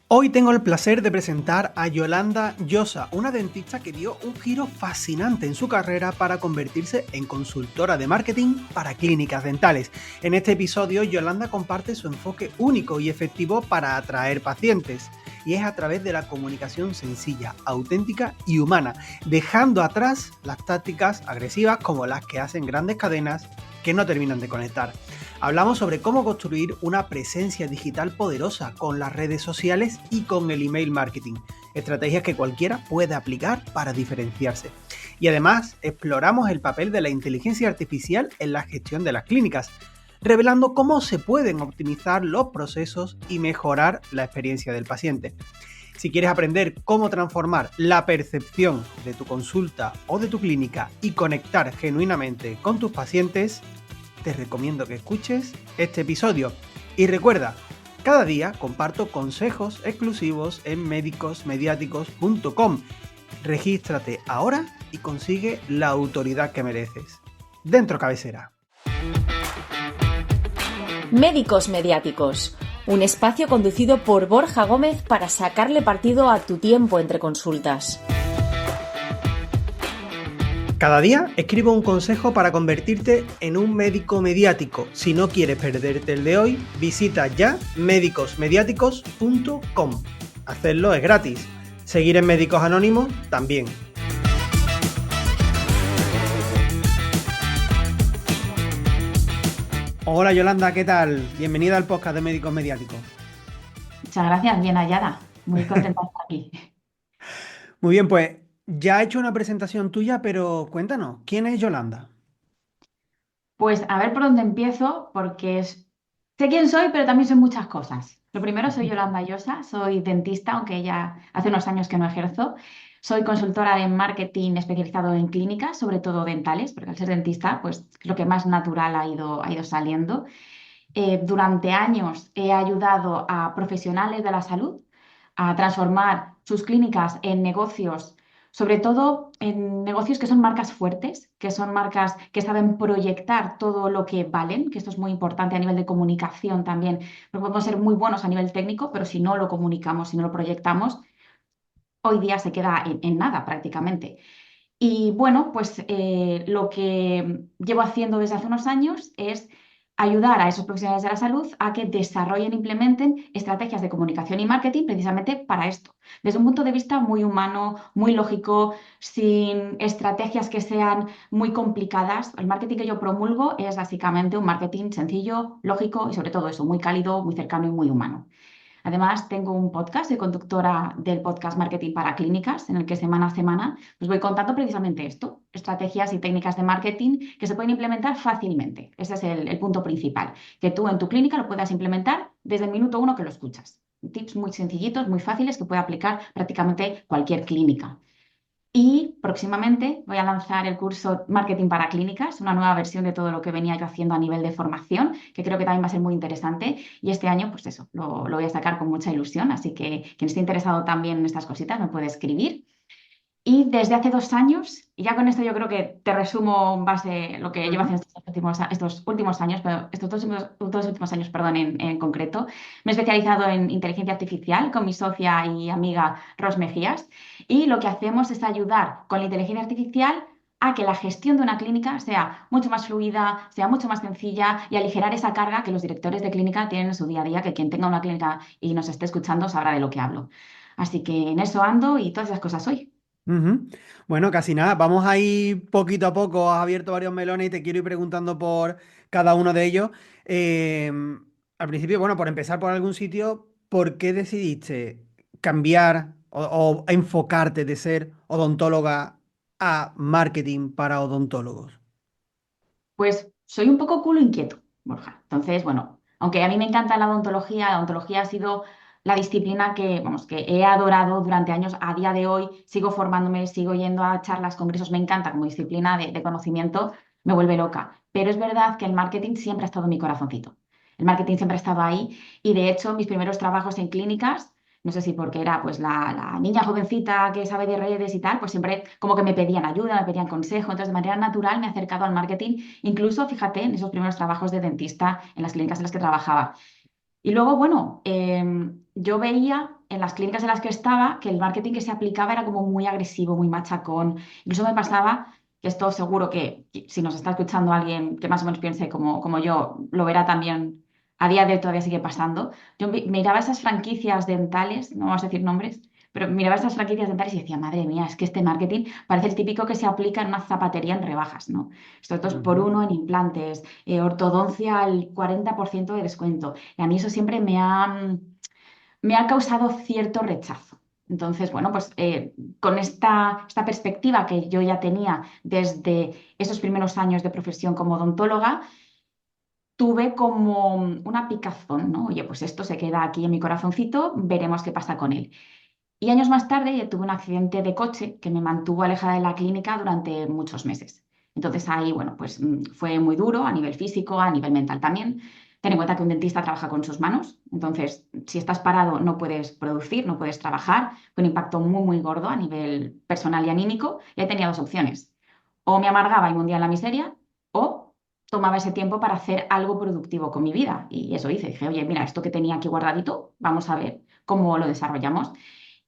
Hoy tengo el placer de presentar a Yolanda Llosa, una dentista que dio un giro fascinante en su carrera para convertirse en consultora de marketing para clínicas dentales. En este episodio, Yolanda comparte su enfoque único y efectivo para atraer pacientes, y es a través de la comunicación sencilla, auténtica y humana, dejando atrás las tácticas agresivas como las que hacen grandes cadenas que no terminan de conectar. Hablamos sobre cómo construir una presencia digital poderosa con las redes sociales y con el email marketing, estrategias que cualquiera puede aplicar para diferenciarse. Y además exploramos el papel de la inteligencia artificial en la gestión de las clínicas, revelando cómo se pueden optimizar los procesos y mejorar la experiencia del paciente. Si quieres aprender cómo transformar la percepción de tu consulta o de tu clínica y conectar genuinamente con tus pacientes, te recomiendo que escuches este episodio. Y recuerda, cada día comparto consejos exclusivos en médicosmediáticos.com. Regístrate ahora y consigue la autoridad que mereces. Dentro cabecera. Médicos Mediáticos, un espacio conducido por Borja Gómez para sacarle partido a tu tiempo entre consultas. Cada día escribo un consejo para convertirte en un médico mediático. Si no quieres perderte el de hoy, visita ya médicosmediáticos.com. Hacerlo es gratis. Seguir en Médicos Anónimos también. Hola Yolanda, ¿qué tal? Bienvenida al podcast de Médicos Mediáticos. Muchas gracias, bien hallada. Muy contenta de estar aquí. Muy bien, pues ya he hecho una presentación tuya, pero cuéntanos, ¿quién es Yolanda? Pues a ver por dónde empiezo, porque sé quién soy, pero también soy muchas cosas. Lo primero, soy Yolanda Llosa, soy dentista, aunque ya hace unos años que no ejerzo. Soy consultora de marketing especializado en clínicas, sobre todo dentales, porque al ser dentista, pues es lo que más natural ha ido saliendo. Durante años he ayudado a profesionales de la salud a transformar sus clínicas en negocios, sobre todo en negocios que son marcas fuertes, que son marcas que saben proyectar todo lo que valen, que esto es muy importante a nivel de comunicación también, porque podemos ser muy buenos a nivel técnico, pero si no lo comunicamos, si no lo proyectamos, hoy día se queda en nada prácticamente. Y bueno, pues lo que llevo haciendo desde hace unos años es ayudar a esos profesionales de la salud a que desarrollen e implementen estrategias de comunicación y marketing precisamente para esto, desde un punto de vista muy humano, muy lógico, sin estrategias que sean muy complicadas. El marketing que yo promulgo es básicamente un marketing sencillo, lógico y sobre todo eso, muy cálido, muy cercano y muy humano. Además, tengo un podcast, soy conductora del podcast Marketing para Clínicas, en el que semana a semana os voy contando precisamente esto, estrategias y técnicas de marketing que se pueden implementar fácilmente. Ese es el punto principal, que tú en tu clínica lo puedas implementar desde el minuto uno que lo escuchas. Tips muy sencillitos, muy fáciles que puede aplicar prácticamente cualquier clínica. Y próximamente voy a lanzar el curso Marketing para Clínicas, una nueva versión de todo lo que venía yo haciendo a nivel de formación, que creo que también va a ser muy interesante. Y este año, pues eso, lo voy a sacar con mucha ilusión. Así que quien esté interesado también en estas cositas me puede escribir. Y desde hace 2 años, y ya con esto yo creo que te resumo en base lo que llevo Ujú. haciendo estos últimos años, pero estos dos últimos años, perdón, en concreto, me he especializado en inteligencia artificial con mi socia y amiga Ros Mejías, y lo que hacemos es ayudar con la inteligencia artificial a que la gestión de una clínica sea mucho más fluida, sea mucho más sencilla y aligerar esa carga que los directores de clínica tienen en su día a día, que quien tenga una clínica y nos esté escuchando sabrá de lo que hablo. Así que en eso ando y todas esas cosas hoy. Ujú. Bueno, casi nada. Vamos a ir poquito a poco. Has abierto varios melones y te quiero ir preguntando por cada uno de ellos. Eh, Al principio, bueno, por empezar por algún sitio, ¿por qué decidiste cambiar o enfocarte de ser odontóloga a marketing para odontólogos? Pues soy un poco culo inquieto, Borja. Entonces, bueno, aunque a mí me encanta la odontología ha sido la disciplina que, vamos, que he adorado durante años. A día de hoy sigo formándome, sigo yendo a charlas, congresos, me encanta como disciplina de conocimiento, me vuelve loca. Pero es verdad que el marketing siempre ha estado en mi corazoncito. El marketing siempre ha estado ahí y de hecho mis primeros trabajos en clínicas, no sé si porque era pues la niña jovencita que sabe de redes y tal, pues siempre como que me pedían ayuda, me pedían consejo. Entonces, de manera natural me he acercado al marketing, incluso, fíjate, en esos primeros trabajos de dentista en las clínicas en las que trabajaba. Y luego, bueno, yo veía en las clínicas en las que estaba que el marketing que se aplicaba era como muy agresivo, muy machacón. Incluso me pasaba, que esto seguro que si nos está escuchando alguien que más o menos piense como yo, lo verá también, a día de hoy todavía sigue pasando. Yo miraba esas franquicias dentales, no vamos a decir nombres, pero miraba esas franquicias dentales y decía, madre mía, es que este marketing parece el típico que se aplica en una zapatería en rebajas, ¿no? Esto 2x1 en implantes, ortodoncia al 40% de descuento. Y a mí eso siempre me ha causado cierto rechazo. Entonces, bueno, pues con esta perspectiva que yo ya tenía desde esos primeros años de profesión como odontóloga, tuve como una picazón, ¿no? Oye, pues esto se queda aquí en mi corazoncito, veremos qué pasa con él. Y años más tarde tuve un accidente de coche que me mantuvo alejada de la clínica durante muchos meses. Entonces ahí, bueno, pues fue muy duro a nivel físico, a nivel mental también. Ten en cuenta que un dentista trabaja con sus manos, entonces si estás parado no puedes producir, no puedes trabajar, fue un impacto muy, muy gordo a nivel personal y anímico. Y ahí tenía dos opciones: o me amargaba y me hundía en la miseria, o tomaba ese tiempo para hacer algo productivo con mi vida. Y eso hice, dije, oye, mira, esto que tenía aquí guardadito, vamos a ver cómo lo desarrollamos.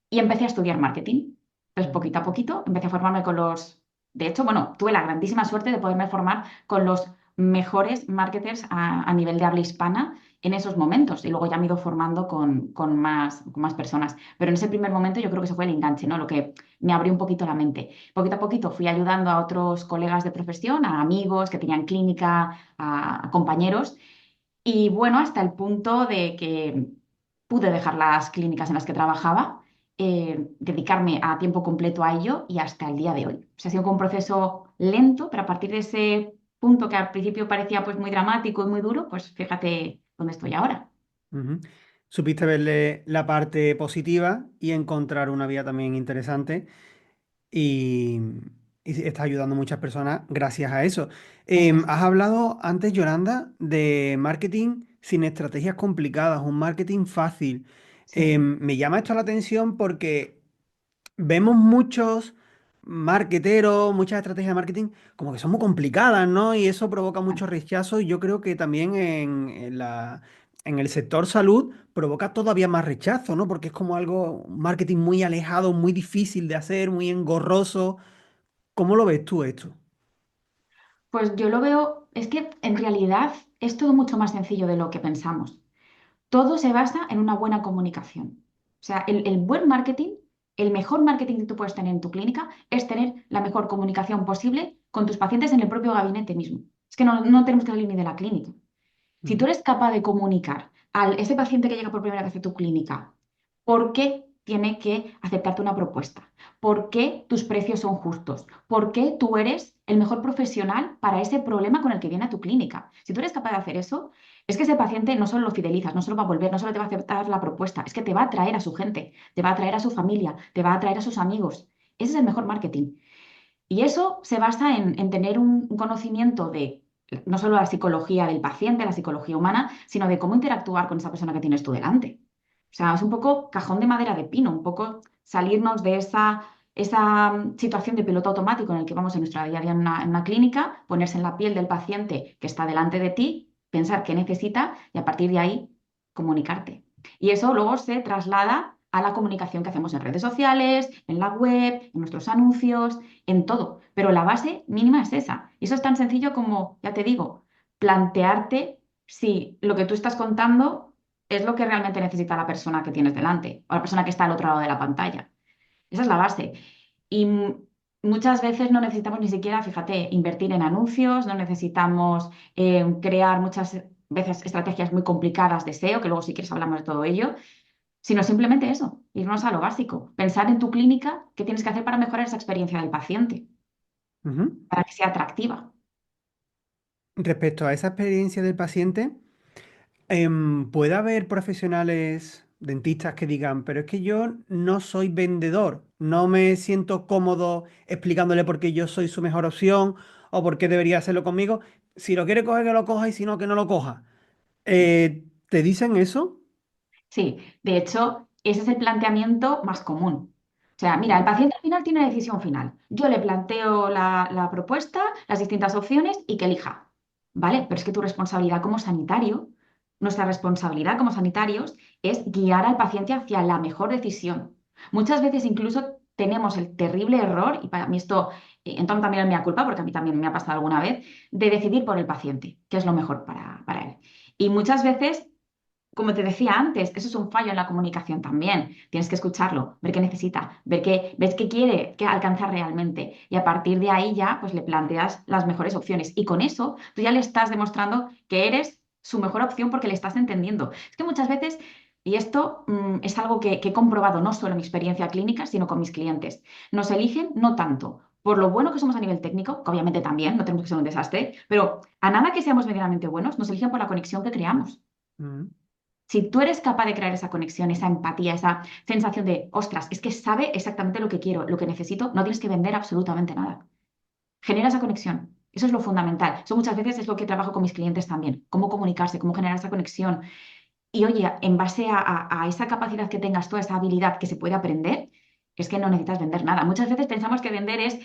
Y empecé a estudiar marketing. Entonces, poquito a poquito, empecé a formarme con los... De hecho, bueno, tuve la grandísima suerte de poderme formar con los mejores marketers a nivel de habla hispana en esos momentos. Y luego ya me he ido formando con más personas. Pero en ese primer momento yo creo que eso fue el enganche, ¿no? Lo que me abrió un poquito la mente. Poquito a poquito fui ayudando a otros colegas de profesión, a amigos que tenían clínica, a compañeros. Y bueno, hasta el punto de que pude dejar las clínicas en las que trabajaba, dedicarme a tiempo completo a ello y hasta el día de hoy. O sea, ha sido como un proceso lento, pero a partir de ese punto que al principio parecía pues muy dramático y muy duro, pues fíjate dónde estoy ahora. Ujú. Supiste verle la parte positiva y encontrar una vía también interesante y, y sí, estás ayudando a muchas personas gracias a eso. Eso es. Has hablado antes, Yolanda, de marketing sin estrategias complicadas, un marketing fácil. Sí. Me llama esto la atención porque vemos muchos marketeros, muchas estrategias de marketing como que son muy complicadas, ¿no? Y eso provoca mucho rechazo y yo creo que también en el sector salud provoca todavía más rechazo, ¿no? Porque es como algo, un marketing muy alejado, muy difícil de hacer, muy engorroso. ¿Cómo lo ves tú esto? Pues yo lo veo, es que en realidad es todo mucho más sencillo de lo que pensamos. Todo se basa en una buena comunicación. O sea, el buen marketing, el mejor marketing que tú puedes tener en tu clínica es tener la mejor comunicación posible con tus pacientes en el propio gabinete mismo. Es que no tenemos que salir ni de la clínica. Si tú Ujú, eres capaz de comunicar a ese paciente que llega por primera vez a tu clínica por qué tiene que aceptarte una propuesta, por qué tus precios son justos, por qué tú eres el mejor profesional para ese problema con el que viene a tu clínica. Si tú eres capaz de hacer eso, es que ese paciente no solo lo fidelizas, no solo va a volver, no solo te va a aceptar la propuesta, es que te va a traer a su gente, te va a traer a su familia, te va a traer a sus amigos. Ese es el mejor marketing. Y eso se basa en tener un conocimiento de no solo la psicología del paciente, la psicología humana, sino de cómo interactuar con esa persona que tienes tú delante. O sea, es un poco cajón de madera de pino, un poco salirnos de esa situación de piloto automático en el que vamos en nuestra día a día en una clínica, ponerse en la piel del paciente que está delante de ti, pensar qué necesita y a partir de ahí comunicarte. Y eso luego se traslada a la comunicación que hacemos en redes sociales, en la web, en nuestros anuncios, en todo. Pero la base mínima es esa. Y eso es tan sencillo como, ya te digo, plantearte si lo que tú estás contando es lo que realmente necesita la persona que tienes delante o la persona que está al otro lado de la pantalla. Esa es la base. Y muchas veces no necesitamos ni siquiera, fíjate, invertir en anuncios, no necesitamos crear muchas veces estrategias muy complicadas de SEO, que luego si quieres hablamos de todo ello, sino simplemente eso, irnos a lo básico, pensar en tu clínica, qué tienes que hacer para mejorar esa experiencia del paciente, ujú. para que sea atractiva. Respecto a esa experiencia del paciente, puede haber profesionales dentistas que digan, pero es que yo no soy vendedor, no me siento cómodo explicándole por qué yo soy su mejor opción o por qué debería hacerlo conmigo. Si lo quiere coger, que lo coja y si no, que no lo coja. ¿Te dicen eso? Sí, de hecho, ese es el planteamiento más común. O sea, mira, el paciente al final tiene la decisión final. Yo le planteo la propuesta, las distintas opciones y que elija. ¿Vale? Pero es que tu responsabilidad como sanitario nuestra responsabilidad como sanitarios es guiar al paciente hacia la mejor decisión. Muchas veces incluso tenemos el terrible error, y para mí esto, entonces también es mi culpa, porque a mí también me ha pasado alguna vez, de decidir por el paciente, qué es lo mejor para él. Y muchas veces, como te decía antes, eso es un fallo en la comunicación también. Tienes que escucharlo, ver qué necesita, ver qué quiere, qué alcanzar realmente. Y a partir de ahí ya, pues le planteas las mejores opciones. Y con eso, tú ya le estás demostrando que eres su mejor opción porque le estás entendiendo. Es que muchas veces, y esto es algo que he comprobado no solo en mi experiencia clínica, sino con mis clientes, nos eligen no tanto por lo bueno que somos a nivel técnico, que obviamente también, no tenemos que ser un desastre, pero a nada que seamos medianamente buenos, nos eligen por la conexión que creamos. Mm. Si tú eres capaz de crear esa conexión, esa empatía, esa sensación de, ostras, es que sabe exactamente lo que quiero, lo que necesito, no tienes que vender absolutamente nada. Genera esa conexión. Eso es lo fundamental. Eso muchas veces es lo que trabajo con mis clientes también. Cómo comunicarse, cómo generar esa conexión. Y oye, en base a esa capacidad que tengas tú, esa habilidad que se puede aprender, es que no necesitas vender nada. Muchas veces pensamos que vender es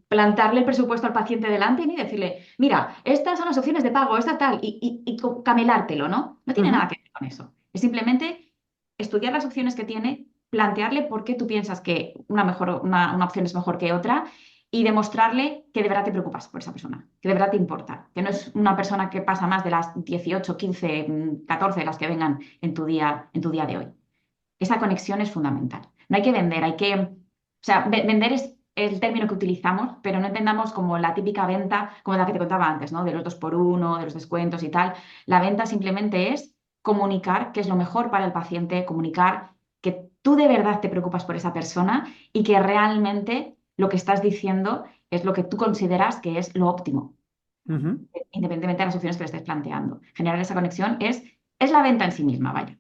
plantarle el presupuesto al paciente delante y decirle, mira, estas son las opciones de pago, esta tal, y camelártelo, ¿no? No tiene nada Ujú. que ver con eso. Es simplemente estudiar las opciones que tiene, plantearle por qué tú piensas que una opción es mejor que otra y demostrarle que de verdad te preocupas por esa persona, que de verdad te importa, que no es una persona que pasa más de las 18, 15, 14 de las que vengan en tu día de hoy. Esa conexión es fundamental. No hay que vender, o sea, vender es el término que utilizamos, pero no entendamos como la típica venta, como la que te contaba antes, ¿no? De los 2 por 1, de los descuentos y tal. La venta simplemente es comunicar qué es lo mejor para el paciente, comunicar que tú de verdad te preocupas por esa persona y que realmente lo que estás diciendo es lo que tú consideras que es lo óptimo, Ujú. independientemente de las opciones que le estés planteando. Generar esa conexión es la venta en sí misma, vaya.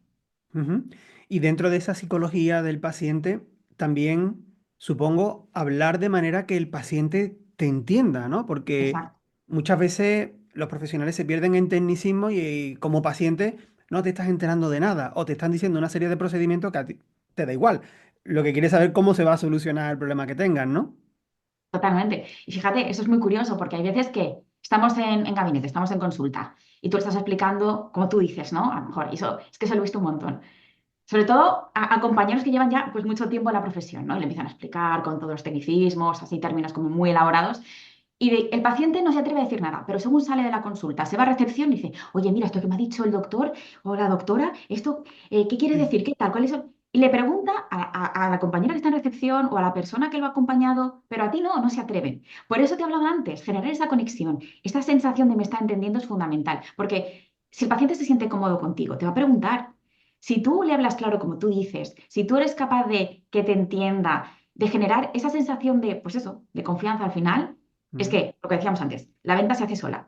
Ujú. Y dentro de esa psicología del paciente, también supongo hablar de manera que el paciente te entienda, ¿no? Porque Exacto. muchas veces los profesionales se pierden en tecnicismo y como paciente no te estás enterando de nada o te están diciendo una serie de procedimientos que a ti te da igual. Lo que quieres saber cómo se va a solucionar el problema que tengan, ¿no? Totalmente. Y fíjate, eso es muy curioso porque hay veces que estamos en gabinete, estamos en consulta y tú estás explicando, como tú dices, ¿no? A lo mejor, y eso es que eso lo he visto un montón. Sobre todo a compañeros que llevan ya pues mucho tiempo en la profesión, ¿no? Y le empiezan a explicar con todos los tecnicismos, así términos como muy elaborados. Y el paciente no se atreve a decir nada, pero según sale de la consulta, se va a recepción y dice, oye, mira, esto que me ha dicho el doctor o la doctora, esto, ¿qué quiere Sí. decir? ¿Qué tal? ¿Cuáles son? Y le pregunta a la compañera que está en recepción o a la persona que lo ha acompañado, pero a ti no se atreven. Por eso te hablaba antes, generar esa conexión, esa sensación de me está entendiendo es fundamental, porque si el paciente se siente cómodo contigo, te va a preguntar. Si tú le hablas claro como tú dices, si tú eres capaz de que te entienda, de generar esa sensación de, pues eso, de confianza al final, es Ujú. que, lo que decíamos antes, la venta se hace sola.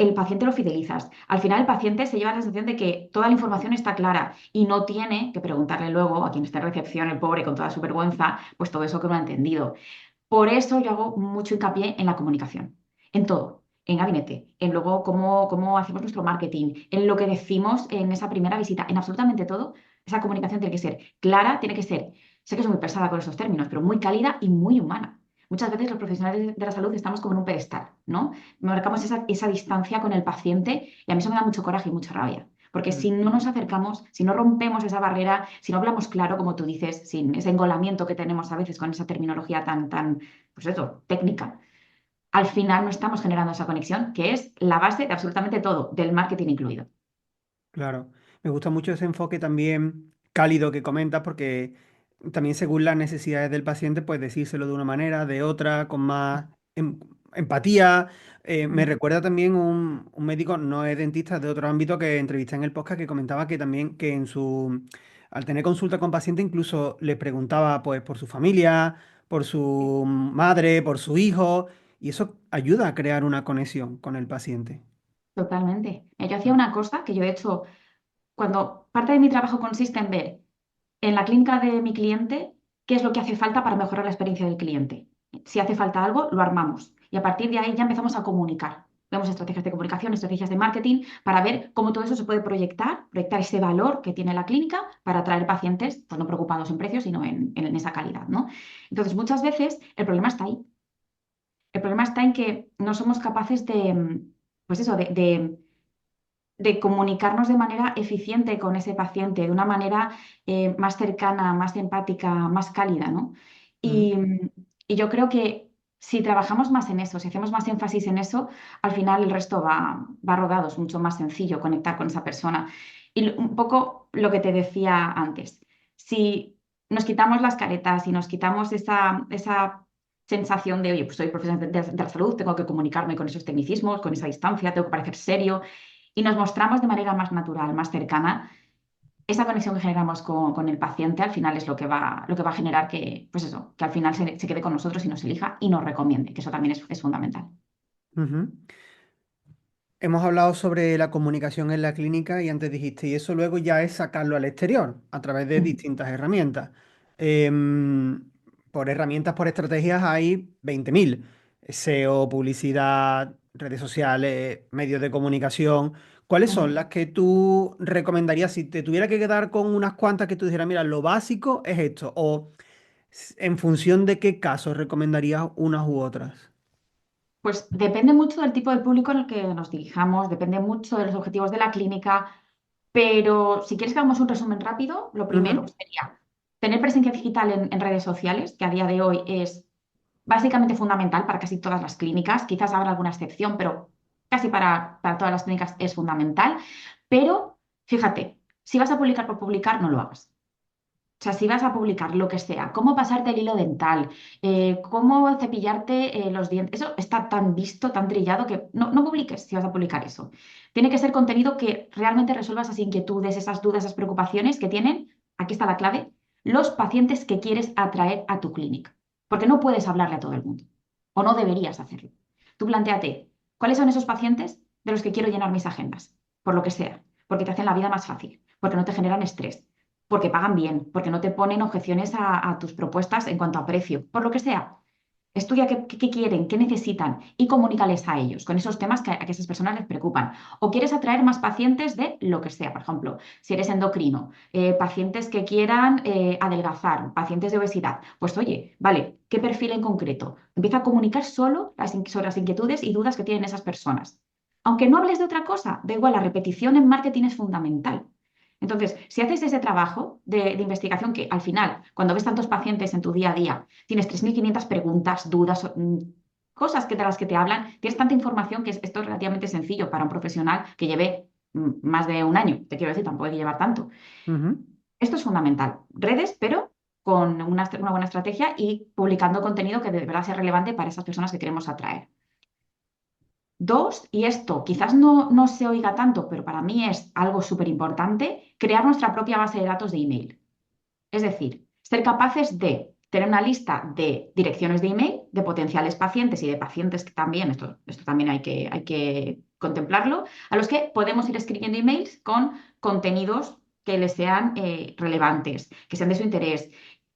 El paciente lo fidelizas. Al final el paciente se lleva la sensación de que toda la información está clara y no tiene que preguntarle luego a quien está en recepción, el pobre, con toda su vergüenza, pues todo eso que no ha entendido. Por eso yo hago mucho hincapié en la comunicación, en todo, en gabinete, en luego cómo hacemos nuestro marketing, en lo que decimos en esa primera visita, en absolutamente todo. Esa comunicación tiene que ser clara, tiene que ser, sé que soy muy pesada con esos términos, pero muy cálida y muy humana. Muchas veces los profesionales de la salud estamos como en un pedestal, ¿no? Marcamos esa distancia con el paciente y a mí eso me da mucho coraje y mucha rabia. Porque Mm. si no nos acercamos, si no rompemos esa barrera, si no hablamos claro, como tú dices, sin ese engolamiento que tenemos a veces con esa terminología tan, pues eso, técnica, al final no estamos generando esa conexión, que es la base de absolutamente todo, del marketing incluido. Claro, me gusta mucho ese enfoque también cálido que comentas porque también según las necesidades del paciente, pues decírselo de una manera, de otra, con más empatía. Me Mm. recuerda también un médico, no es dentista, de otro ámbito que entrevisté en el podcast que comentaba que también que al tener consulta con paciente incluso le preguntaba pues por su familia, por su madre, por su hijo y eso ayuda a crear una conexión con el paciente. Totalmente. Yo hacía una cosa que yo he hecho cuando parte de mi trabajo consiste en ver en la clínica de mi cliente qué es lo que hace falta para mejorar la experiencia del cliente. Si hace falta algo, lo armamos. Y a partir de ahí ya empezamos a comunicar. Vemos estrategias de comunicación, estrategias de marketing, para ver cómo todo eso se puede proyectar ese valor que tiene la clínica para atraer pacientes, pues no preocupados en precios, sino en esa calidad, ¿no? Entonces, muchas veces el problema está ahí. El problema está en que no somos capaces de, pues eso, de de comunicarnos de manera eficiente con ese paciente, de una manera más cercana, más empática, más cálida, ¿no? Ujú. Y, y yo creo que si trabajamos más en eso, si hacemos más énfasis en eso, al final el resto va rodado, es mucho más sencillo conectar con esa persona. Y un poco lo que te decía antes, si nos quitamos las caretas y nos quitamos esa sensación de, oye, pues soy profesional de la salud, tengo que comunicarme con esos tecnicismos, con esa distancia, tengo que parecer serio, y nos mostramos de manera más natural, más cercana, esa conexión que generamos con el paciente al final es lo que va a generar que, pues eso, que al final se quede con nosotros y nos elija y nos recomiende, que eso también es fundamental. Ujú. Hemos hablado sobre la comunicación en la clínica y antes dijiste, y eso luego ya es sacarlo al exterior a través de Mm. distintas herramientas. Por herramientas, por estrategias hay 20.000. SEO, publicidad, redes sociales, medios de comunicación. ¿Cuáles son Ujú. las que tú recomendarías si te tuviera que quedar con unas cuantas que tú dijeras, mira, lo básico es esto? O en función de qué casos recomendarías unas u otras. Pues depende mucho del tipo de público en el que nos dirijamos, depende mucho de los objetivos de la clínica, pero si quieres que hagamos un resumen rápido, lo primero Ujú. sería tener presencia digital en redes sociales, que a día de hoy es básicamente fundamental para casi todas las clínicas, quizás habrá alguna excepción, pero casi para todas las clínicas es fundamental. Pero fíjate, si vas a publicar por publicar, no lo hagas. O sea, si vas a publicar lo que sea, cómo pasarte el hilo dental, cómo cepillarte los dientes, eso está tan visto, tan trillado que no publiques si vas a publicar eso. Tiene que ser contenido que realmente resuelva esas inquietudes, esas dudas, esas preocupaciones que tienen, aquí está la clave, los pacientes que quieres atraer a tu clínica. Porque no puedes hablarle a todo el mundo, o no deberías hacerlo. Tú plantéate, ¿cuáles son esos pacientes de los que quiero llenar mis agendas? Por lo que sea, porque te hacen la vida más fácil, porque no te generan estrés, porque pagan bien, porque no te ponen objeciones a tus propuestas en cuanto a precio, por lo que sea. Estudia qué quieren, qué necesitan y comunícales a ellos con esos temas que a que esas personas les preocupan. O quieres atraer más pacientes de lo que sea, por ejemplo, si eres endocrino, pacientes que quieran adelgazar, pacientes de obesidad, pues oye, vale, ¿qué perfil en concreto? Empieza a comunicar solo sobre las inquietudes y dudas que tienen esas personas. Aunque no hables de otra cosa, da igual, la repetición en marketing es fundamental. Entonces, si haces ese trabajo de investigación que al final, cuando ves tantos pacientes en tu día a día, tienes 3.500 preguntas, dudas, cosas de las que te hablan, tienes tanta información que esto es relativamente sencillo para un profesional que lleve más de un año. Te quiero decir, tampoco hay que llevar tanto. Ujú. Esto es fundamental. Redes, pero con una buena estrategia y publicando contenido que de verdad sea relevante para esas personas que queremos atraer. Dos, y esto quizás no se oiga tanto, pero para mí es algo súper importante, crear nuestra propia base de datos de email. Es decir, ser capaces de tener una lista de direcciones de email de potenciales pacientes y de pacientes que también, esto también hay que contemplarlo, a los que podemos ir escribiendo emails con contenidos que les sean relevantes, que sean de su interés.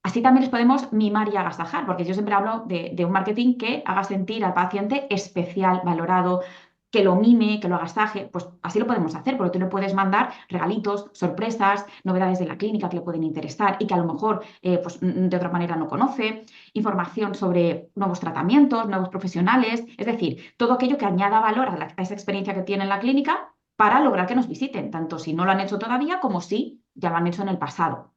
Así también les podemos mimar y agasajar, porque yo siempre hablo de un marketing que haga sentir al paciente especial, valorado, que lo mime, que lo agasaje, pues así lo podemos hacer, porque tú le puedes mandar regalitos, sorpresas, novedades de la clínica que le pueden interesar y que a lo mejor pues, de otra manera no conoce, información sobre nuevos tratamientos, nuevos profesionales, es decir, todo aquello que añada valor a esa experiencia que tiene en la clínica para lograr que nos visiten, tanto si no lo han hecho todavía como si ya lo han hecho en el pasado.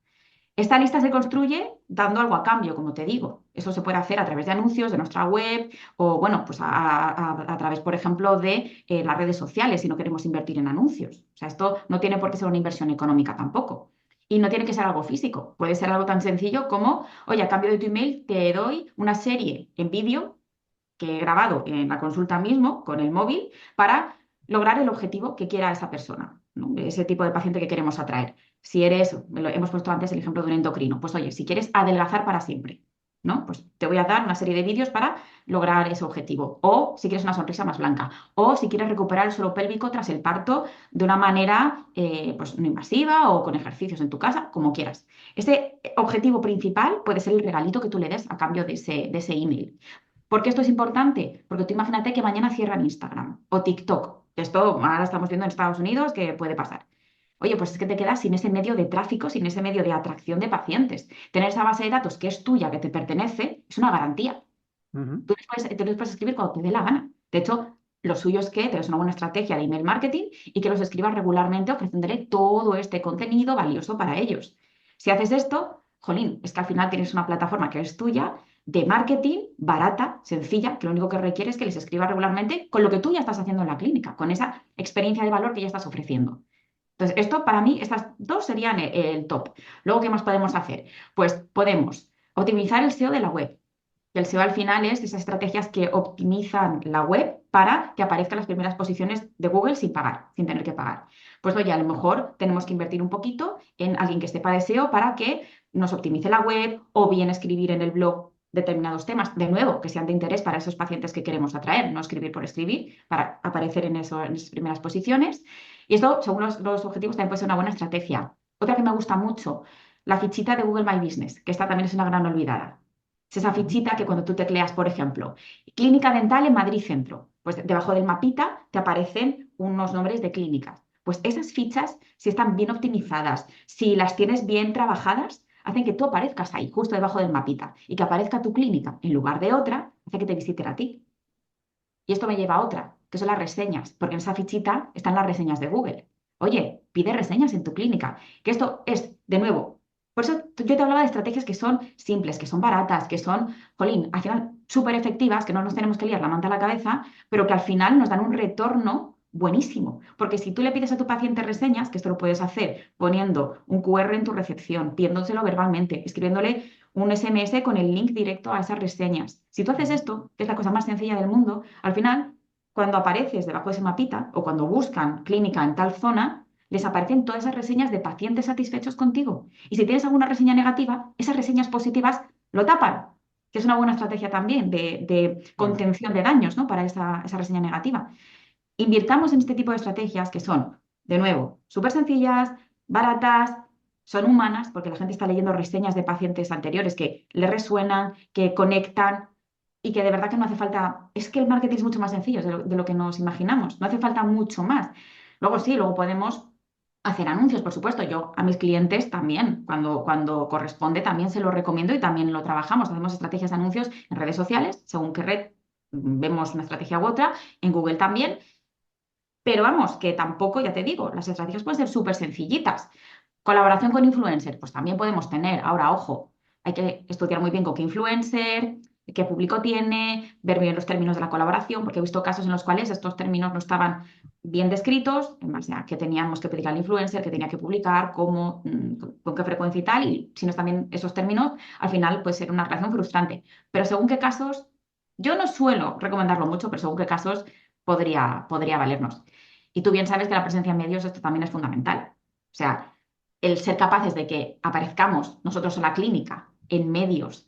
Esta lista se construye dando algo a cambio, como te digo. Eso se puede hacer a través de anuncios de nuestra web o, bueno, pues a través, por ejemplo, de las redes sociales si no queremos invertir en anuncios. O sea, esto no tiene por qué ser una inversión económica tampoco. Y no tiene que ser algo físico. Puede ser algo tan sencillo como, oye, a cambio de tu email te doy una serie en vídeo que he grabado en la consulta mismo con el móvil para lograr el objetivo que quiera esa persona, ¿no? Ese tipo de paciente que queremos atraer. Si eres, hemos puesto antes el ejemplo de un endocrino, pues oye, si quieres adelgazar para siempre, ¿no? Pues te voy a dar una serie de vídeos para lograr ese objetivo. O si quieres una sonrisa más blanca. O si quieres recuperar el suelo pélvico tras el parto de una manera pues no invasiva o con ejercicios en tu casa, como quieras. Ese objetivo principal puede ser el regalito que tú le des a cambio de ese email. ¿Por qué esto es importante? Porque tú imagínate que mañana cierran Instagram o TikTok. Esto ahora estamos viendo en Estados Unidos que puede pasar. Oye, pues es que te quedas sin ese medio de tráfico, sin ese medio de atracción de pacientes. Tener esa base de datos que es tuya, que te pertenece, es una garantía. Ujú. Tú les puedes escribir cuando te dé la gana. De hecho, Lo suyo es que tengas una buena estrategia de email marketing y que los escribas regularmente ofreciéndole todo este contenido valioso para ellos. Si haces esto, jolín, es que al final tienes una plataforma que es tuya de marketing barata, sencilla, que lo único que requiere es que les escribas regularmente con lo que tú ya estás haciendo en la clínica, con esa experiencia de valor que ya estás ofreciendo. Entonces, esto para mí, estas dos serían el top. Luego, ¿qué más podemos hacer? Pues podemos optimizar el SEO de la web. Y el SEO al final es esas estrategias que optimizan la web para que aparezcan las primeras posiciones de Google sin pagar, sin tener que pagar. Pues oye, a lo mejor tenemos que invertir un poquito en alguien que sepa de SEO para que nos optimice la web o bien escribir en el blog determinados temas, de nuevo, que sean de interés para esos pacientes que queremos atraer, no escribir por escribir, para aparecer en esas primeras posiciones. Y esto, según los objetivos, también puede ser una buena estrategia. Otra que me gusta mucho, la fichita de Google My Business, que esta también es una gran olvidada. Es esa fichita que cuando tú tecleas, por ejemplo, Clínica Dental en Madrid Centro, pues debajo del mapita te aparecen unos nombres de clínicas. Pues esas fichas, si están bien optimizadas, si las tienes bien trabajadas, hacen que tú aparezcas ahí, justo debajo del mapita, y que aparezca tu clínica en lugar de otra, hace que te visiten a ti. Y esto me lleva a otra, que son las reseñas, porque en esa fichita están las reseñas de Google. Oye, pide reseñas en tu clínica, que esto es, de nuevo, por eso yo te hablaba de estrategias que son simples, que son baratas, que son, jolín, al final súper efectivas, que no nos tenemos que liar la manta a la cabeza, pero que al final nos dan un retorno buenísimo. Porque si tú le pides a tu paciente reseñas, que esto lo puedes hacer poniendo un QR en tu recepción, pidiéndoselo verbalmente, escribiéndole un SMS con el link directo a esas reseñas. Si tú haces esto, que es la cosa más sencilla del mundo, al final, cuando apareces debajo de ese mapita o cuando buscan clínica en tal zona, les aparecen todas esas reseñas de pacientes satisfechos contigo. Y si tienes alguna reseña negativa, esas reseñas positivas lo tapan, que es una buena estrategia también de Claro. contención de daños, ¿no? Para esa reseña negativa. Invirtamos en este tipo de estrategias que son, de nuevo, súper sencillas, baratas, son humanas, porque la gente está leyendo reseñas de pacientes anteriores que le resuenan, que conectan y que de verdad que no hace falta, es que el marketing es mucho más sencillo de lo que nos imaginamos, no hace falta mucho más. Luego sí, luego podemos hacer anuncios, por supuesto. Yo a mis clientes también, cuando corresponde, también se lo recomiendo y también lo trabajamos. Hacemos estrategias de anuncios en redes sociales, según qué red vemos una estrategia u otra, en Google también. Pero vamos, que tampoco, ya te digo, las estrategias pueden ser súper sencillitas. Colaboración con influencer, pues también podemos tener. Ahora, ojo, hay que estudiar muy bien con qué influencer, qué público tiene, ver bien los términos de la colaboración, porque he visto casos en los cuales estos términos no estaban bien descritos, en base a qué teníamos que pedir al influencer, qué tenía que publicar, cómo, con qué frecuencia y tal, y si no están bien esos términos, al final puede ser una relación frustrante. Pero según qué casos, yo no suelo recomendarlo mucho, pero según qué casos podría valernos. Y tú bien sabes que la presencia en medios esto también es fundamental. O sea, el ser capaces de que aparezcamos nosotros en la clínica, en medios,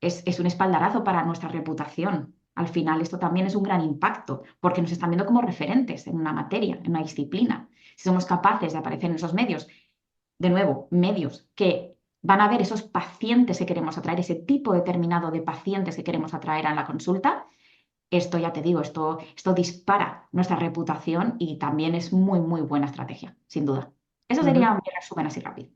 es un espaldarazo para nuestra reputación. Al final esto también es un gran impacto, porque nos están viendo como referentes en una materia, en una disciplina. Si somos capaces de aparecer en esos medios, de nuevo, medios que van a ver esos pacientes que queremos atraer, ese tipo determinado de pacientes que queremos atraer a la consulta, esto ya te digo, esto dispara nuestra reputación y también es muy, muy buena estrategia, sin duda. Eso sería Ujú. un resumen así rápido.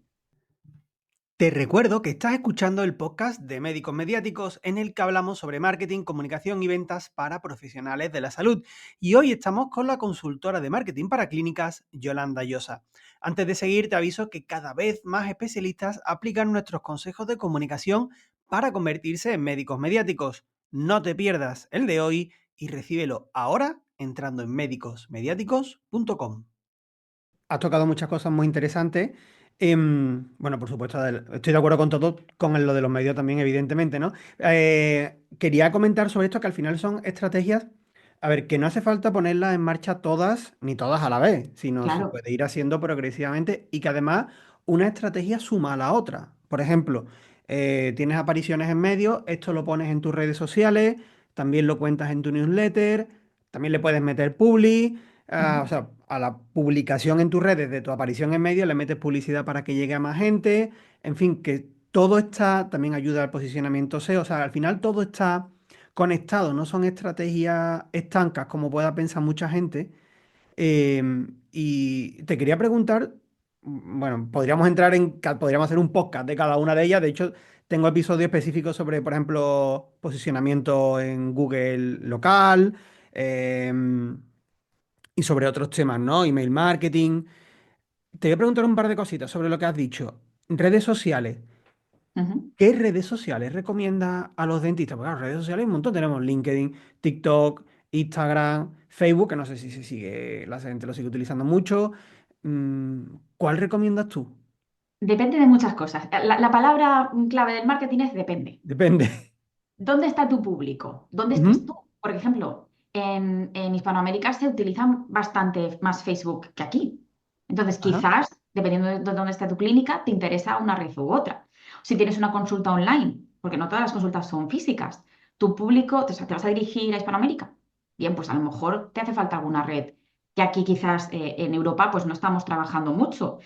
Te recuerdo que estás escuchando el podcast de Médicos Mediáticos en el que hablamos sobre marketing, comunicación y ventas para profesionales de la salud. Y hoy estamos con la consultora de marketing para clínicas, Yolanda Llosa. Antes de seguir, te aviso que cada vez más especialistas aplican nuestros consejos de comunicación para convertirse en médicos mediáticos. No te pierdas el de hoy y recíbelo ahora entrando en médicosmediáticos.com. Has tocado muchas cosas muy interesantes. Bueno, por supuesto, estoy de acuerdo con todo, con lo de los medios también, evidentemente, ¿no? Quería comentar sobre esto que al final son estrategias, a ver, que no hace falta ponerlas en marcha todas, ni todas a la vez, sino se Claro. puede ir haciendo progresivamente y que además una estrategia suma a la otra. Por ejemplo, tienes apariciones en medios, esto lo pones en tus redes sociales, también lo cuentas en tu newsletter, también le puedes meter publi. O Ujú. sea, a la publicación en tus redes de tu aparición en medio le metes publicidad para que llegue a más gente. En fin, que todo está, también ayuda al posicionamiento SEO. O sea, al final todo está conectado, no son estrategias estancas como pueda pensar mucha gente. Y te quería preguntar, bueno, podríamos hacer un podcast de cada una de ellas. De hecho, tengo episodios específicos sobre, por ejemplo, posicionamiento en Google local, y sobre otros temas, ¿no? Email marketing. Te voy a preguntar un par de cositas sobre lo que has dicho. Redes sociales. Ujú. ¿Qué redes sociales recomiendas a los dentistas? Porque claro, redes sociales hay un montón. Tenemos LinkedIn, TikTok, Instagram, Facebook, que no sé si se sigue, la gente lo sigue utilizando mucho. ¿Cuál recomiendas tú? Depende de muchas cosas. La palabra clave del marketing es depende. Depende. ¿Dónde está tu público? ¿Dónde Ujú. estás tú? Por ejemplo, en Hispanoamérica se utilizan bastante más Facebook que aquí. Entonces, Ajá. quizás, dependiendo de dónde esté tu clínica, te interesa una red u otra. Si tienes una consulta online, porque no todas las consultas son físicas, tu público, te vas a dirigir a Hispanoamérica. Bien, pues a lo mejor te hace falta alguna red que aquí quizás en Europa pues no estamos trabajando mucho.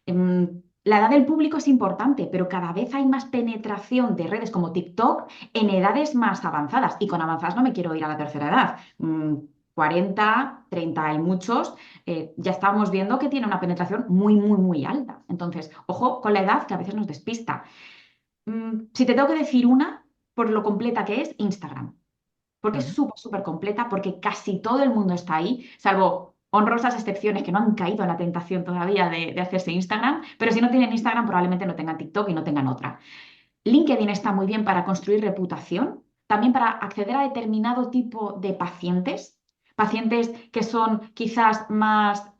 La edad del público es importante, pero cada vez hay más penetración de redes como TikTok en edades más avanzadas. Y con avanzadas no me quiero ir a la tercera edad. 40, 30 y muchos, ya estamos viendo que tiene una penetración muy, muy, muy alta. Entonces, ojo con la edad que a veces nos despista. Si te tengo que decir una, por lo completa que es, Instagram porque es Ujú. súper, súper completa, porque casi todo el mundo está ahí, salvo honrosas excepciones que no han caído en la tentación todavía de hacerse Instagram, pero si no tienen Instagram probablemente no tengan TikTok y no tengan otra. LinkedIn está muy bien para construir reputación, también para acceder a determinado tipo de pacientes, pacientes que son quizás más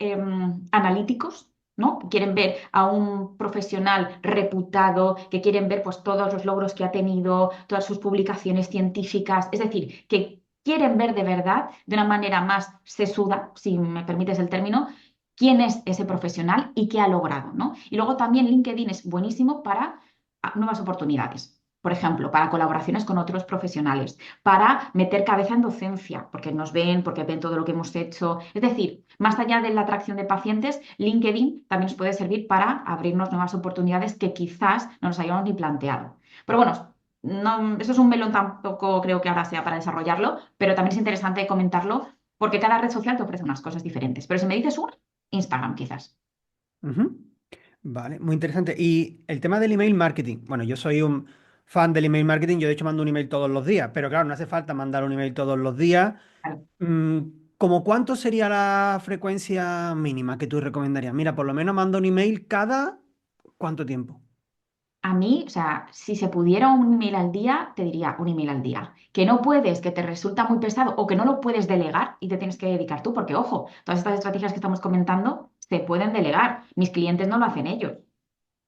analíticos, ¿no? Quieren ver a un profesional reputado, que quieren ver pues, todos los logros que ha tenido, todas sus publicaciones científicas, es decir, que quieren ver de verdad, de una manera más sesuda, si me permites el término, quién es ese profesional y qué ha logrado, ¿no? Y luego también LinkedIn es buenísimo para nuevas oportunidades. Por ejemplo, para colaboraciones con otros profesionales, para meter cabeza en docencia, porque nos ven, porque ven todo lo que hemos hecho. Es decir, más allá de la atracción de pacientes, LinkedIn también nos puede servir para abrirnos nuevas oportunidades que quizás no nos hayamos ni planteado. Pero bueno, no, eso es un melón, tampoco creo que ahora sea para desarrollarlo, pero también es interesante comentarlo porque cada red social te ofrece unas cosas diferentes. Pero si me dices una, Instagram quizás. Ujú. Vale, muy interesante. Y el tema del email marketing. Bueno, yo soy un fan del email marketing. Yo de hecho mando un email todos los días, pero claro, no hace falta mandar un email todos los días. Claro. Mm, ¿Cómo cuánto sería la frecuencia mínima que tú recomendarías? Mira, por lo menos mando un email cada ¿cuánto tiempo? A mí, o sea, si se pudiera un email al día, te diría un email al día. Que no puedes, que te resulta muy pesado o que no lo puedes delegar y te tienes que dedicar tú, porque ojo, todas estas estrategias que estamos comentando se pueden delegar. Mis clientes no lo hacen ellos.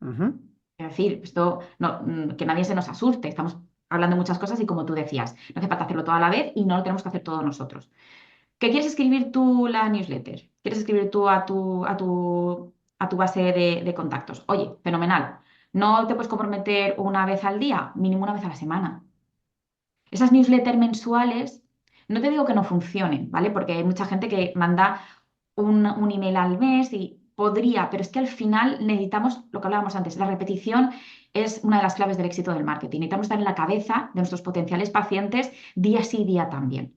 Ujú. Es decir, esto no, que nadie se nos asuste. Estamos hablando de muchas cosas y como tú decías, no hace falta hacerlo todo a la vez y no lo tenemos que hacer todos nosotros. ¿Qué quieres escribir tú la newsletter? ¿Quieres escribir tú a tu base de contactos? Oye, fenomenal. ¿No te puedes comprometer una vez al día? Mínimo una vez a la semana. Esas newsletters mensuales, no te digo que no funcionen, ¿vale? Porque hay mucha gente que manda un email al mes y podría, pero es que al final necesitamos lo que hablábamos antes, la repetición es una de las claves del éxito del marketing. Necesitamos estar en la cabeza de nuestros potenciales pacientes día sí, día también.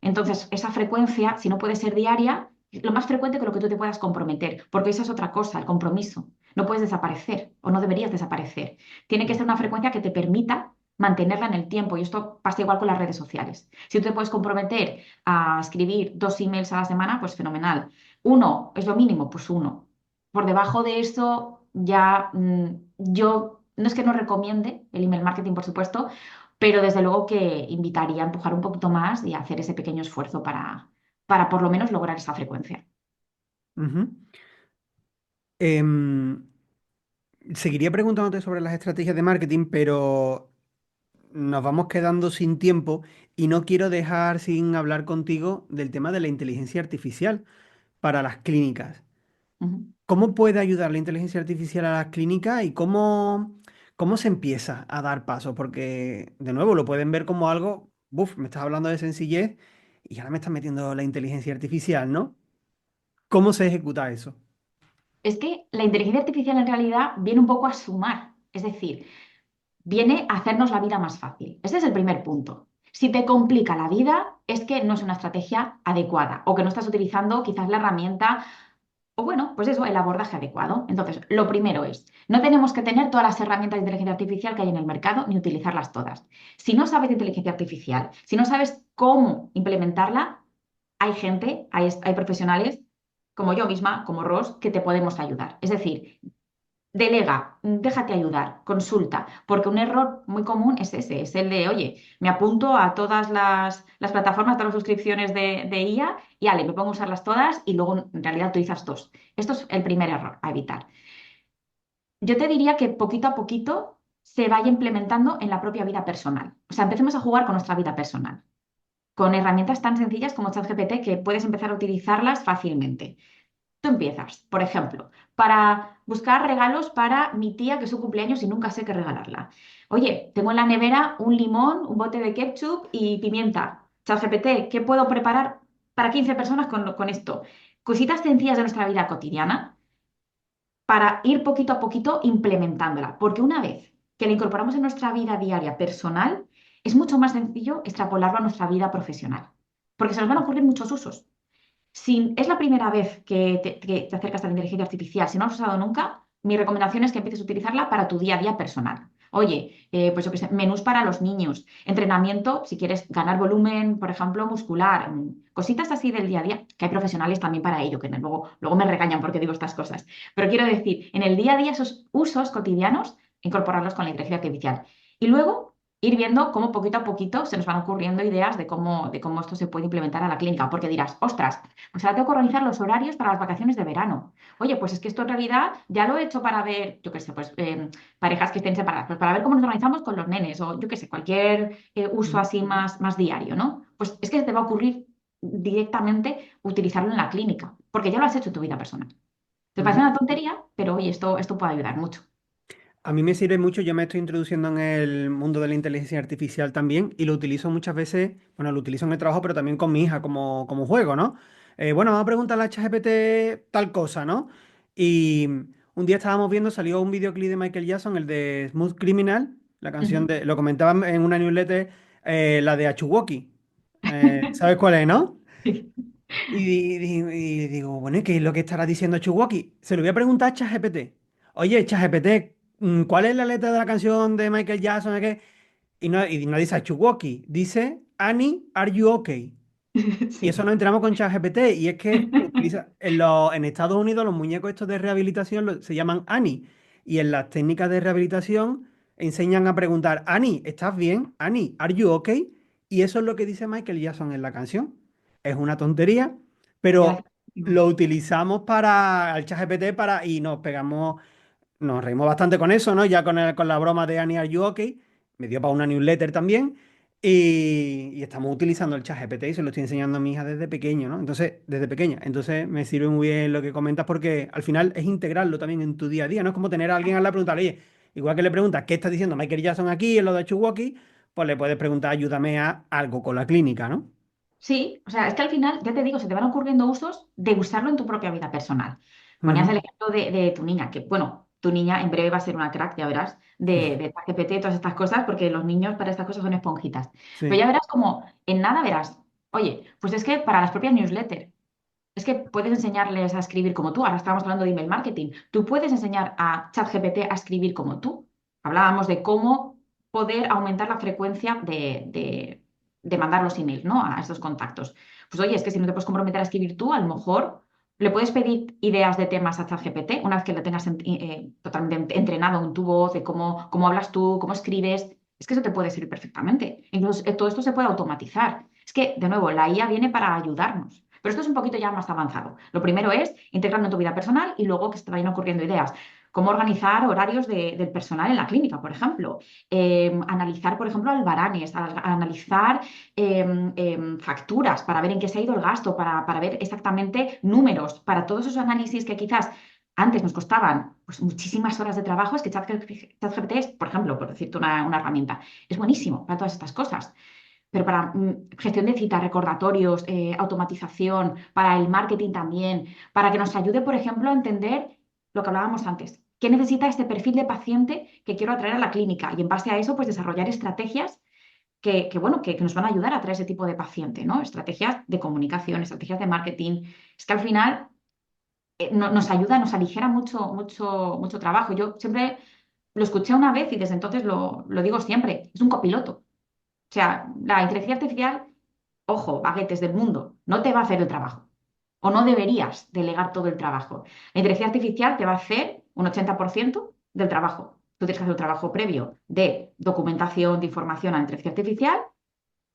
Entonces, esa frecuencia, si no puede ser diaria, lo más frecuente con lo que tú te puedas comprometer, porque esa es otra cosa, el compromiso. No puedes desaparecer o no deberías desaparecer. Tiene que ser una frecuencia que te permita mantenerla en el tiempo y esto pasa igual con las redes sociales. Si tú te puedes comprometer a escribir 2 emails a la semana, pues fenomenal. Uno es lo mínimo, pues uno. Por debajo de eso, ya yo no es que no recomiende el email marketing, por supuesto, pero desde luego que invitaría a empujar un poquito más y a hacer ese pequeño esfuerzo para por lo menos lograr esa frecuencia. Ujú. Em, Seguiría preguntándote sobre las estrategias de marketing, pero nos vamos quedando sin tiempo y no quiero dejar sin hablar contigo del tema de la inteligencia artificial para las clínicas. Ujú. ¿Cómo puede ayudar la inteligencia artificial a las clínicas y cómo se empieza a dar paso? Porque, de nuevo, lo pueden ver como algo, buf, me estás hablando de sencillez y ahora me estás metiendo la inteligencia artificial, ¿no? ¿Cómo se ejecuta eso? Es que la inteligencia artificial en realidad viene un poco a sumar, es decir, viene a hacernos la vida más fácil. Ese es el primer punto. Si te complica la vida, es que no es una estrategia adecuada o que no estás utilizando quizás la herramienta O bueno, pues eso, el abordaje adecuado. Entonces, lo primero es, no tenemos que tener todas las herramientas de inteligencia artificial que hay en el mercado ni utilizarlas todas. Si no sabes de inteligencia artificial, si no sabes cómo implementarla, hay gente, hay profesionales como yo misma, como Ross, que te podemos ayudar. Es decir, delega, déjate ayudar, consulta, porque un error muy común es ese, es el de, oye, me apunto a todas las plataformas, todas las suscripciones de IA y ale, me pongo a usarlas todas y luego en realidad utilizas dos. Esto es el primer error a evitar. Yo te diría que poquito a poquito se vaya implementando en la propia vida personal. O sea, empecemos a jugar con nuestra vida personal, con herramientas tan sencillas como ChatGPT que puedes empezar a utilizarlas fácilmente. Tú empiezas, por ejemplo, para buscar regalos para mi tía que es su cumpleaños y nunca sé qué regalarla. Oye, tengo en la nevera un limón, un bote de ketchup y pimienta. ChatGPT, ¿qué puedo preparar para 15 personas con esto? Cositas sencillas de nuestra vida cotidiana para ir poquito a poquito implementándola. Porque una vez que la incorporamos en nuestra vida diaria personal, es mucho más sencillo extrapolarlo a nuestra vida profesional. Porque se nos van a ocurrir muchos usos. Si es la primera vez que te acercas a la inteligencia artificial, si no lo has usado nunca, mi recomendación es que empieces a utilizarla para tu día a día personal. Oye, pues yo qué sé, menús para los niños, entrenamiento, si quieres ganar volumen, por ejemplo, muscular, cositas así del día a día, que hay profesionales también para ello, que luego me regañan porque digo estas cosas. Pero quiero decir, en el día a día esos usos cotidianos, incorporarlos con la inteligencia artificial. Y luego ir viendo cómo poquito a poquito se nos van ocurriendo ideas de cómo esto se puede implementar a la clínica, porque dirás, ostras, pues ahora tengo que organizar los horarios para las vacaciones de verano. Oye, pues es que esto en realidad ya lo he hecho para ver, yo qué sé, pues parejas que estén separadas, pues para ver cómo nos organizamos con los nenes o yo qué sé, cualquier uso así más diario, ¿no? Pues es que te va a ocurrir directamente utilizarlo en la clínica, porque ya lo has hecho en tu vida personal. Te parece Ujú. una tontería, pero oye, esto puede ayudar mucho. A mí me sirve mucho, yo me estoy introduciendo en el mundo de la inteligencia artificial también y lo utilizo muchas veces, bueno, lo utilizo en el trabajo, pero también con mi hija como juego, ¿no? Bueno, vamos a preguntarle a ChatGPT tal cosa, ¿no? Y un día estábamos viendo, salió un videoclip de Michael Jackson, el de Smooth Criminal, la canción Ujú. de, lo comentaba en una newsletter, la de Achuwoki. ¿Sabes cuál es, no? Y digo, bueno, ¿y qué es lo que estará diciendo Chihuahua? Se lo voy a preguntar a ChatGPT. Oye, ChatGPT, ¿cuál es la letra de la canción de Michael Jackson? ¿Qué? Y no dice Chihuahua, dice Annie, are you okay? Y eso Sí. nos enteramos con ChatGPT. Y es que utiliza, en Estados Unidos los muñecos estos de rehabilitación se llaman Annie. Y en las técnicas de rehabilitación enseñan a preguntar, Annie, ¿estás bien? Annie, are you okay? Y eso es lo que dice Michael Jackson en la canción. Es una tontería, pero lo Gracias. utilizamos para el ChatGPT y nos reímos bastante con eso, ¿no? Ya con la broma de Annie, are you okay? Me dio para una newsletter también. Y estamos utilizando el chat GPT y se lo estoy enseñando a mi hija desde pequeño, ¿no? Entonces, desde pequeña. Entonces, me sirve muy bien lo que comentas porque al final es integrarlo también en tu día a día, ¿no? Es como tener a alguien a la pregunta, oye, igual que le preguntas, ¿qué está diciendo Michael Jackson aquí en lo de Chihuahua? Pues le puedes preguntar, ayúdame a algo con la clínica, ¿no? Sí, o sea, es que al final, ya te digo, se te van ocurriendo usos de usarlo en tu propia vida personal. Ponías Ujú. el ejemplo de tu niña, que bueno, tu niña en breve va a ser una crack, ya verás, de ChatGPT y todas estas cosas, porque los niños para estas cosas son esponjitas. Pero Sí. ya verás como en nada verás, oye, pues es que para las propias newsletters, es que puedes enseñarles a escribir como tú. Ahora estábamos hablando de email marketing. Tú puedes enseñar a ChatGPT a escribir como tú. Hablábamos de cómo poder aumentar la frecuencia de mandar los emails, ¿no? A estos contactos. Pues oye, es que si no te puedes comprometer a escribir tú, a lo mejor le puedes pedir ideas de temas a ChatGPT una vez que lo tengas totalmente entrenado en tu voz, de cómo hablas tú, cómo escribes. Es que eso te puede servir perfectamente. Incluso todo esto se puede automatizar. Es que, de nuevo, la IA viene para ayudarnos. Pero esto es un poquito ya más avanzado. Lo primero es integrarlo en tu vida personal y luego que se te vayan ocurriendo ideas. Cómo organizar horarios del personal en la clínica, por ejemplo. Analizar, por ejemplo, albaranes, analizar facturas para ver en qué se ha ido el gasto, para ver exactamente números, para todos esos análisis que quizás antes nos costaban pues, muchísimas horas de trabajo. Es que ChatGPT es, por ejemplo, por decirte una herramienta, es buenísimo para todas estas cosas. Pero para gestión de citas, recordatorios, automatización, para el marketing también, para que nos ayude, por ejemplo, a entender lo que hablábamos antes. ¿Qué necesita este perfil de paciente que quiero atraer a la clínica? Y en base a eso, pues desarrollar estrategias bueno, que nos van a ayudar a atraer ese tipo de paciente, ¿no? Estrategias de comunicación, estrategias de marketing. Es que al final nos ayuda, nos aligera mucho, mucho, mucho trabajo. Yo siempre lo escuché una vez y desde entonces lo digo siempre, es un copiloto. O sea, la inteligencia artificial, ojo, baguetes del mundo, no te va a hacer el trabajo. O no deberías delegar todo el trabajo. La inteligencia artificial te va a hacer un 80% del trabajo. Tú tienes que hacer un trabajo previo de documentación, de información a la inteligencia artificial,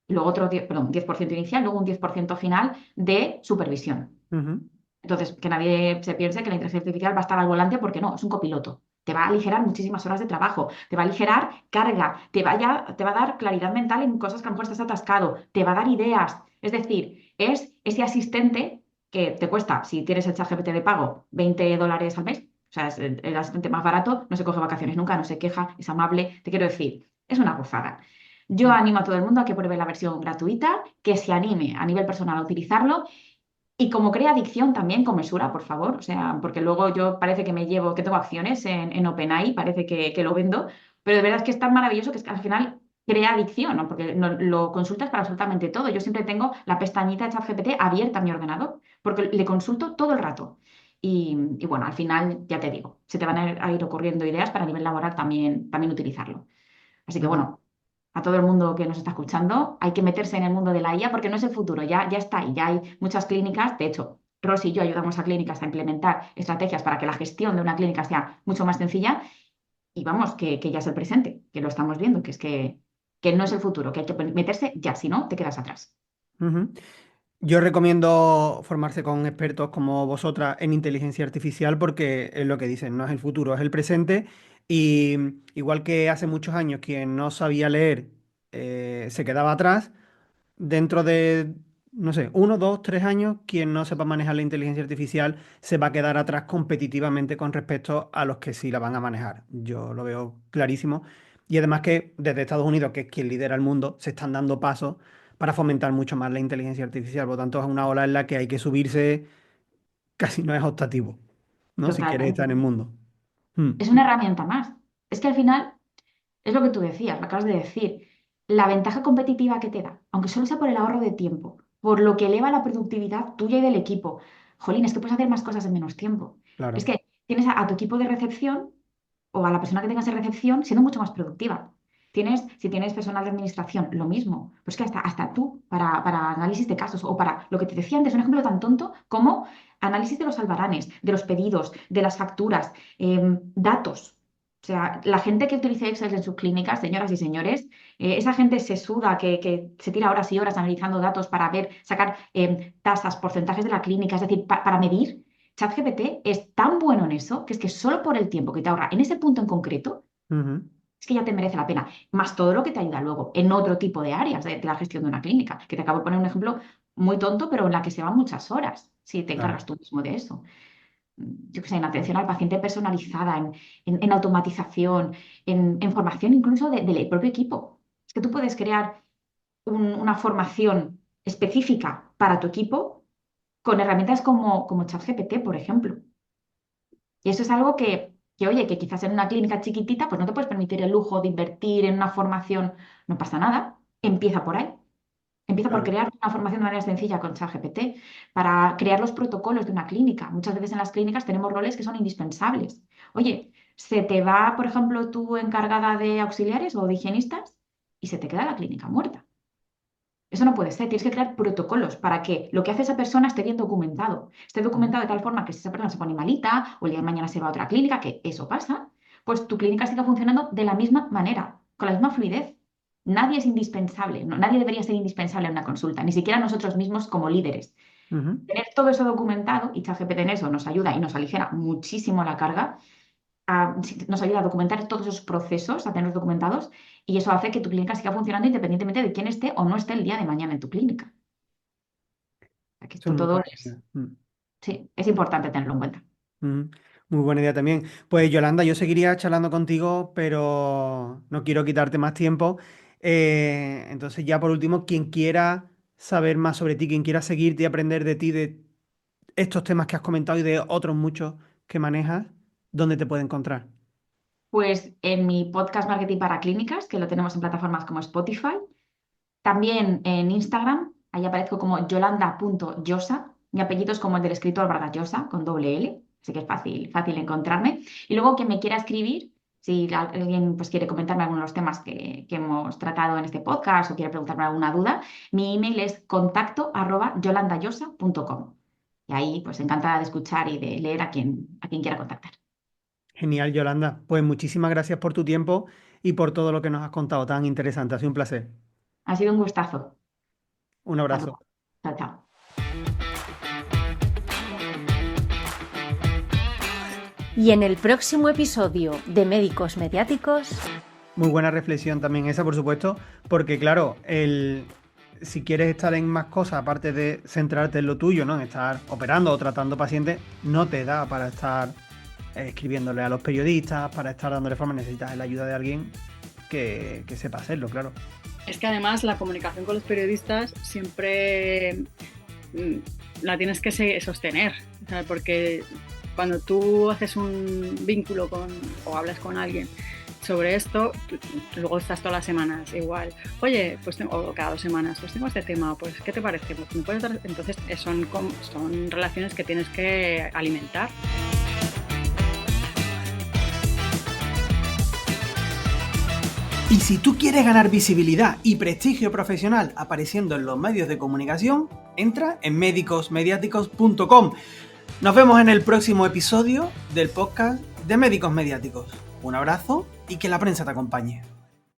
y luego otro 10, perdón, 10% inicial, luego un 10% final de supervisión. Ujú. Entonces, que nadie se piense que la inteligencia artificial va a estar al volante porque no, es un copiloto. Te va a aligerar muchísimas horas de trabajo, te va a aligerar carga, te va a dar claridad mental en cosas que a lo mejor estás atascado, te va a dar ideas. Es decir, es ese asistente que te cuesta, si tienes el ChatGPT de pago, $20 al mes. O sea, es el asistente más barato, no se coge vacaciones nunca, no se queja, es amable. Te quiero decir, es una gozada. Yo animo a todo el mundo a que pruebe la versión gratuita, que se anime a nivel personal a utilizarlo y como crea adicción también con mesura, por favor. O sea, porque luego yo parece que me llevo, que tengo acciones en OpenAI, parece que lo vendo, pero de verdad es que es tan maravilloso que es que al final crea adicción, ¿no? Porque lo consultas para absolutamente todo. Yo siempre tengo la pestañita de ChatGPT abierta en mi ordenador, porque le consulto todo el rato. Y bueno, al final, ya te digo, se te van a ir ocurriendo ideas para a nivel laboral también utilizarlo. Así que Ujú. bueno, a todo el mundo que nos está escuchando, hay que meterse en el mundo de la IA porque no es el futuro, ya está ahí, ya hay muchas clínicas. De hecho, Rosy y yo ayudamos a clínicas a implementar estrategias para que la gestión de una clínica sea mucho más sencilla y vamos, que ya es el presente, que lo estamos viendo, que es que no es el futuro, que hay que meterse ya, si no, te quedas atrás. Ujú. Yo recomiendo formarse con expertos como vosotras en inteligencia artificial porque es lo que dicen, no es el futuro, es el presente. Y igual que hace muchos años quien no sabía leer se quedaba atrás, dentro de, no sé, 1, 2, 3 años, quien no sepa manejar la inteligencia artificial se va a quedar atrás competitivamente con respecto a los que sí la van a manejar. Yo lo veo clarísimo. Y además que desde Estados Unidos, que es quien lidera el mundo, se están dando pasos para fomentar mucho más la inteligencia artificial. Por lo tanto, es una ola en la que hay que subirse, casi no es optativo, ¿no? Si quieres Totalmente. estar en el mundo. Mm. Es una herramienta más. Es que al final es lo que tú decías, lo acabas de decir. La ventaja competitiva que te da, aunque solo sea por el ahorro de tiempo, por lo que eleva la productividad tuya y del equipo. Jolín, es que puedes hacer más cosas en menos tiempo. Es Claro. que tienes a tu equipo de recepción o a la persona que tengas en recepción siendo mucho más productiva. Si tienes personal de administración, lo mismo. Pues que hasta tú, para análisis de casos o para lo que te decía antes, un ejemplo tan tonto como análisis de los albaranes, de los pedidos, de las facturas, datos. O sea, la gente que utiliza Excel en sus clínicas, señoras y señores, esa gente se suda, que se tira horas y horas analizando datos para ver, sacar tasas, porcentajes de la clínica, es decir, para medir. ChatGPT es tan bueno en eso que es que solo por el tiempo que te ahorra en ese punto en concreto, Ujú. es que ya te merece la pena. Más todo lo que te ayuda luego en otro tipo de áreas de la gestión de una clínica, que te acabo de poner un ejemplo muy tonto, pero en la que se van muchas horas si te Claro. encargas tú mismo de eso. Yo qué sé, en atención al paciente personalizada, en automatización, en formación incluso del propio equipo. Es que tú puedes crear una formación específica para tu equipo con herramientas como ChatGPT, por ejemplo. Y eso es algo oye, que quizás en una clínica chiquitita, pues no te puedes permitir el lujo de invertir en una formación. No pasa nada. Empieza por ahí. Empieza por Claro. crear una formación de manera sencilla con ChatGPT para crear los protocolos de una clínica. Muchas veces en las clínicas tenemos roles que son indispensables. Oye, se te va, por ejemplo, tú encargada de auxiliares o de higienistas y se te queda la clínica muerta. Eso no puede ser. Tienes que crear protocolos para que lo que hace esa persona esté bien documentado. Esté Ujú. documentado de tal forma que si esa persona se pone malita o el día de mañana se va a otra clínica, que eso pasa, pues tu clínica siga funcionando de la misma manera, con la misma fluidez. Nadie es indispensable, nadie debería ser indispensable en una consulta, ni siquiera nosotros mismos como líderes. Ujú. Tener todo eso documentado y ChatGPT en eso nos ayuda y nos aligera muchísimo la carga, nos ayuda a documentar todos esos procesos, a tenerlos documentados, y eso hace que tu clínica siga funcionando independientemente de quién esté o no esté el día de mañana en tu clínica. O sea, que Eso es esto muy todo buena idea. Mm. sí, es importante tenerlo en cuenta. Mm. Muy buena idea también. Pues Yolanda, yo seguiría charlando contigo, pero no quiero quitarte más tiempo. Entonces ya por último, quien quiera saber más sobre ti, quien quiera seguirte y aprender de ti, de estos temas que has comentado y de otros muchos que manejas, ¿dónde te puede encontrar? Pues en mi podcast Marketing para Clínicas, que lo tenemos en plataformas como Spotify, también en Instagram, ahí aparezco como yolanda.yosa, Mi apellido es como el del escritor Vargas Llosa, con doble L, así que es fácil encontrarme. Y luego quien me quiera escribir, si alguien pues, quiere comentarme algunos de los temas que hemos tratado en este podcast o quiere preguntarme alguna duda, mi email es contacto@yolandayosa.com. Y ahí, pues encantada de escuchar y de leer a quien quiera contactar. Genial, Yolanda. Pues muchísimas gracias por tu tiempo y por todo lo que nos has contado. Tan interesante. Ha sido un placer. Ha sido un gustazo. Un Hasta abrazo. luego. Chao, chao. Y en el próximo episodio de Médicos Mediáticos... Muy buena reflexión también esa, por supuesto, porque claro, si quieres estar en más cosas, aparte de centrarte en lo tuyo, ¿no? En estar operando o tratando pacientes, no te da para estar escribiéndole a los periodistas, para estar dándole forma, necesitas la ayuda de alguien que sepa hacerlo, claro. Es que además la comunicación con los periodistas siempre la tienes que sostener, ¿sabes? Porque cuando tú haces un vínculo o hablas con alguien sobre esto, luego estás todas las semanas igual, oye, pues o cada 2 semanas, pues tengo este tema, pues ¿qué te parece? Pues, ¿me puedes dar? Entonces son relaciones que tienes que alimentar. Y si tú quieres ganar visibilidad y prestigio profesional apareciendo en los medios de comunicación, entra en médicosmediáticos.com. Nos vemos en el próximo episodio del podcast de Médicos Mediáticos. Un abrazo y que la prensa te acompañe.